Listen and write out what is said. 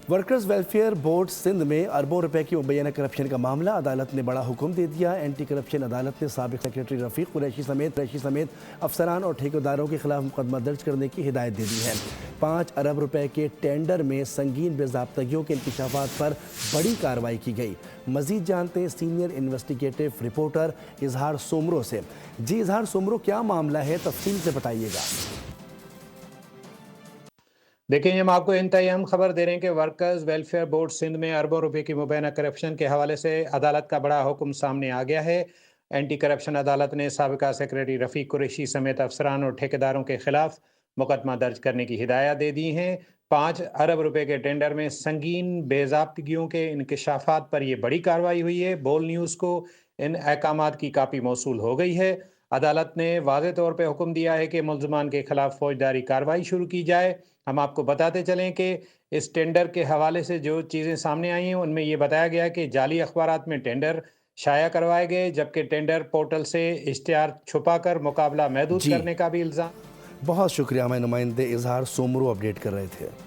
Workers welfare board Sindh में अरबों रुपए की मुबैना करप्शन का मामला, अदालत ने बड़ा हुक्म दे दिया। एंटी करप्शन अदालत ने साबिक सेक्रेटरी रफीक कुरैशी समेत अफसरान और ठेकेदारों के खिलाफ मुकदमा दर्ज करने की हिदायत दे दी है। 5 अरब रुपए के टेंडर में संगीन बेज़ाब्तगियों के इंकशाफात पर बड़ी कार्रवाई की गई। मजीद जानते हैं सीनियर इन्वेस्टिगेटिव रिपोर्टर इजहार सोमरो से। जी इजहार सोमरो, क्या मामला है, तफसील से बताइएगा। देखिए, हम आपको इंतहाई अहम खबर दे रहे हैं कि वर्कर्स वेलफेयर बोर्ड सिंध में अरबों रुपए की मुबैना करप्शन के हवाले से अदालत का बड़ा हुक्म सामने आ गया है। एंटी करप्शन अदालत ने साबिका सेक्रेटरी रफ़ीक कुरैशी समेत अफसरान और ठेकेदारों के खिलाफ मुकदमा दर्ज करने की हिदायत दे दी हैं। 5 अरब रुपए के टेंडर में संगीन बेज़ाब्तगियों के इंकशाफात पर यह बड़ी कार्रवाई हुई है। बोल न्यूज़ को इन अहकामात की कापी मौसूल हो गई है। अदालत ने वाज़े तौर पर हुक्म दिया है कि मुल्ज़मान के खिलाफ फौजदारी कार्रवाई शुरू की जाए। हम आपको बताते चलें कि इस टेंडर के हवाले से जो चीज़ें सामने आई हैं उनमें ये बताया गया कि जाली अखबारात में टेंडर शाया करवाए गए, जबकि टेंडर पोर्टल से इश्तिहार छुपाकर मुकाबला महदूद जी, करने का भी इल्ज़ाम। बहुत शुक्रिया, हमें नुमाइंदे इजहार सोमरो अपडेट कर रहे थे।